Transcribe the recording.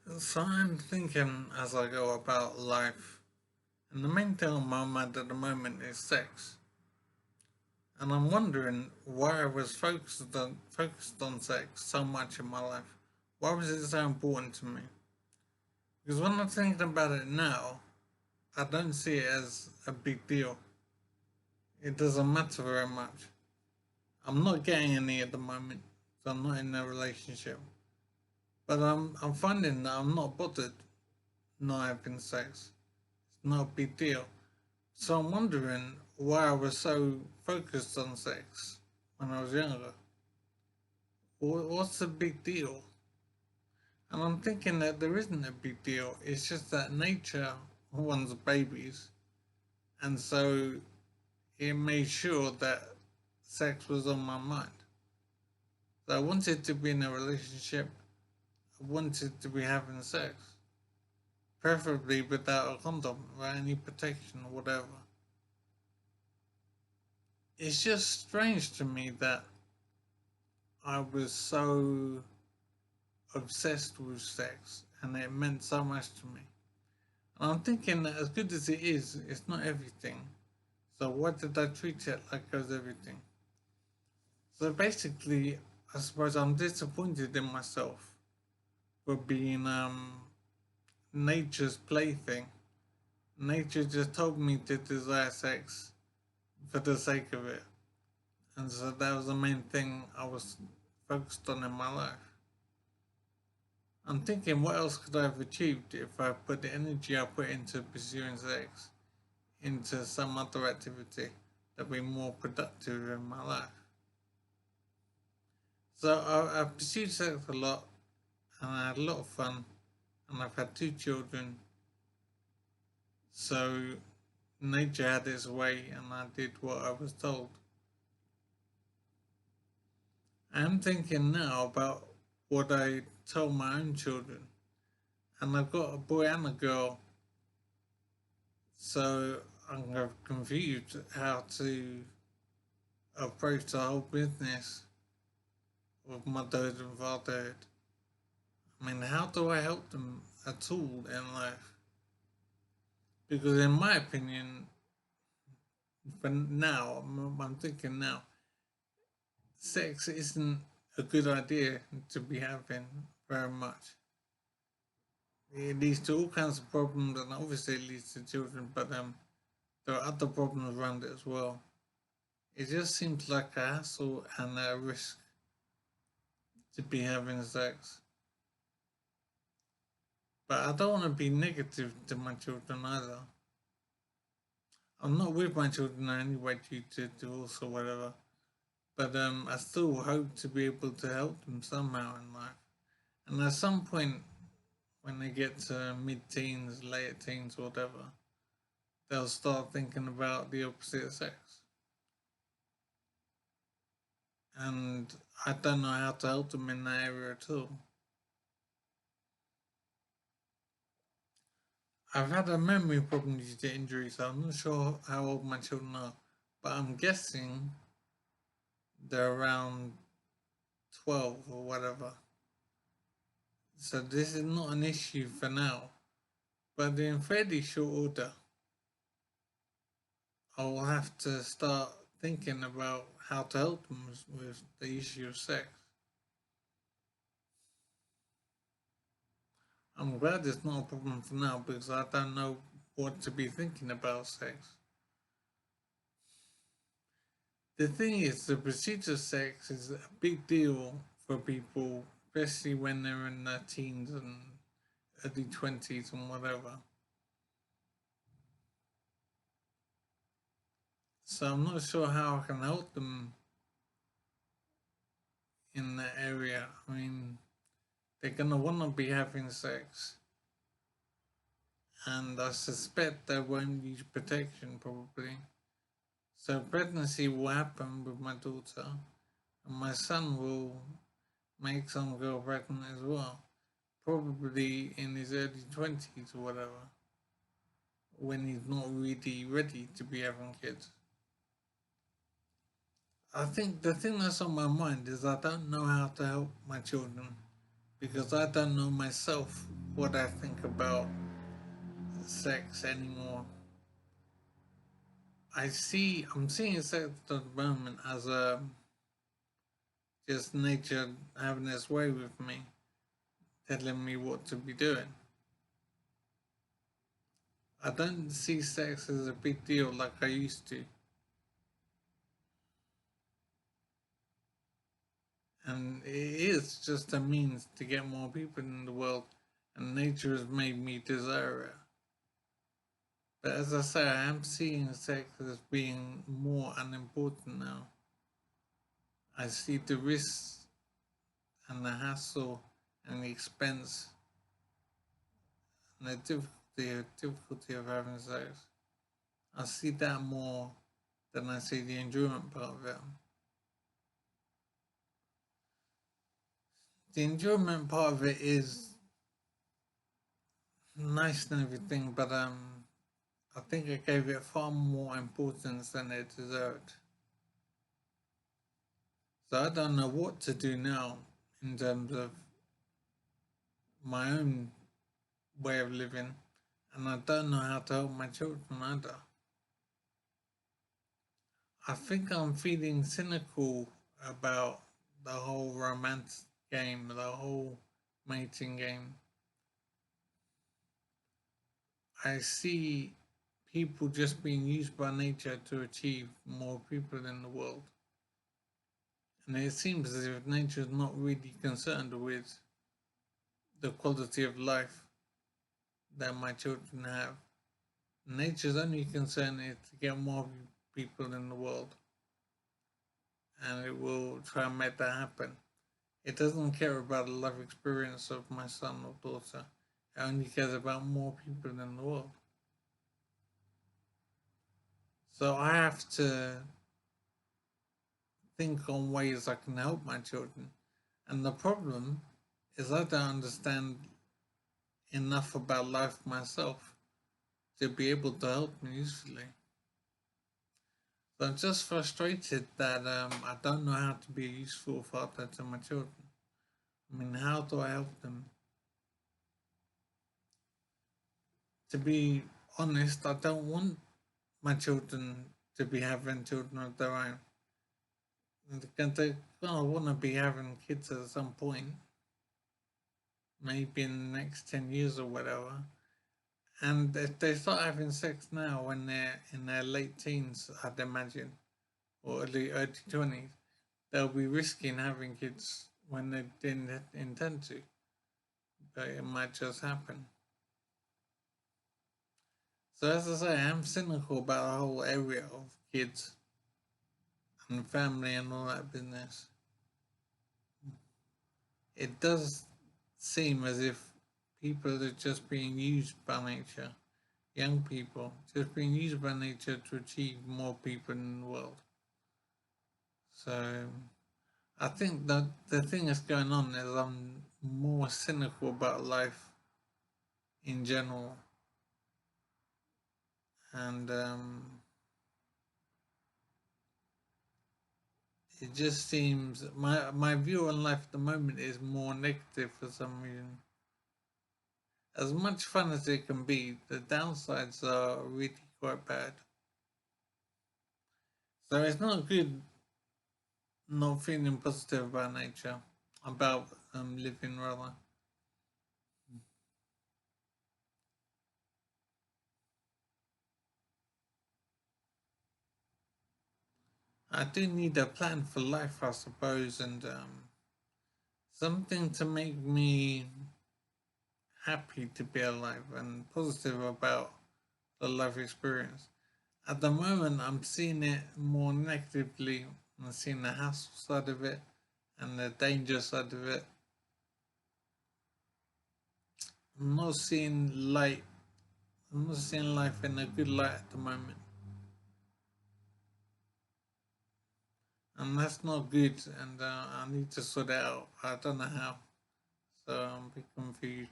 So I'm thinking as I go about life, and the main thing on my mind at the moment is sex. And I'm wondering why I was focused on sex so much in my life. Why was it so important to me? Because when I'm thinking about it now, I don't see it as a big deal. It doesn't matter very much. I'm not getting any at the moment, so I'm not in a relationship. But I'm finding that I'm not bothered not having sex. It's not a big deal. So I'm wondering why I was so focused on sex when I was younger. What's the big deal? And I'm thinking that there isn't a big deal. It's just that nature wants babies, and so it made sure that sex was on my mind. So I wanted to be in a relationship. I wanted to be having sex, preferably without a condom, without any protection or whatever. It's just strange to me that I was so obsessed with sex and it meant so much to me. And I'm thinking that as good as it is, it's not everything. So why did I treat it like it was everything? So basically, I suppose I'm disappointed in myself for being nature's plaything. Nature just told me to desire sex for the sake of it. And so that was the main thing I was focused on in my life. I'm thinking what else could I have achieved if I put the energy I put into pursuing sex into some other activity that would be more productive in my life. So I've pursued sex a lot and I had a lot of fun and I've had two children. So nature had its way and I did what I was told. I'm thinking now about what I told my own children. And I've got a boy and a girl, so I'm kind of confused how to approach the whole business of motherhood and fatherhood. I mean, how do I help them at all in life? Because in my opinion, for now, I'm thinking now, sex isn't a good idea to be having very much. It leads to all kinds of problems, and obviously it leads to children, but there are other problems around it as well. It just seems like a hassle and a risk to be having sex. But I don't want to be negative to my children either. I'm not with my children anyway due to divorce or whatever. But I still hope to be able to help them somehow in life. And at some point, when they get to mid-teens, late teens, whatever, they'll start thinking about the opposite sex. And I don't know how to help them in that area at all. I've had a memory problem due to injury, so I'm not sure how old my children are, but I'm guessing they're around 12 or whatever. So this is not an issue for now, but in fairly short order, I will have to start thinking about how to help them with the issue of sex. I'm glad it's not a problem for now because I don't know what to be thinking about sex. The thing is, the pursuit of sex is a big deal for people, especially when they're in their teens and early 20s and whatever. So I'm not sure how I can help them in that area. I mean, they're gonna wanna be having sex, and I suspect they won't use protection probably. So pregnancy will happen with my daughter, and my son will make some girl pregnant as well, probably in his early 20s or whatever, when he's not really ready to be having kids. I think the thing that's on my mind is I don't know how to help my children because I don't know myself what I think about sex anymore. I'm seeing sex at the moment as a just nature having its way with me, telling me what to be doing. I don't see sex as a big deal like I used to. And it is just a means to get more people in the world, and nature has made me desire it. But as I say, I am seeing sex as being more unimportant now. I see the risks and the hassle and the expense and the difficulty of having sex. I see that more than I see the enjoyment part of it. The enjoyment part of it is nice and everything, but I think I gave it far more importance than it deserved. So I don't know what to do now in terms of my own way of living, and I don't know how to help my children either. I think I'm feeling cynical about the whole romance game, the whole mating game. I see people just being used by nature to achieve more people in the world. And it seems as if nature is not really concerned with the quality of life that my children have. Nature's only concern is to get more people in the world, and it will try and make that happen. It doesn't care about the life experience of my son or daughter. It only cares about more people in the world. So I have to think on ways I can help my children. And the problem is I don't understand enough about life myself to be able to help me usefully. So I'm just frustrated that I don't know how to be a useful father to my children. I mean, how do I help them? To be honest, I don't want my children to be having children of their own. They're gonna want to be having kids at some point, maybe in the next 10 years or whatever. And if they start having sex now when they're in their late teens, I'd imagine, or early 20s, they'll be risking having kids when they didn't intend to. But it might just happen. So as I say, I'm cynical about the whole area of kids and family and all that business. It does seem as if people are just being used by nature, young people, just being used by nature to achieve more people in the world. So I think that the thing that's going on is I'm more cynical about life in general. And it just seems my view on life at the moment is more negative for some reason. As much fun as it can be, the downsides are really quite bad. So it's not good not feeling positive about nature, about living rather. I do need a plan for life, I suppose, and something to make me happy to be alive and positive about the life experience. At the moment, I'm seeing it more negatively. I'm seeing the hassle side of it and the danger side of it. I'm not seeing light. I'm not seeing life in a good light at the moment. And that's not good, and I need to sort it out. I don't know how. So I'm a bit confused.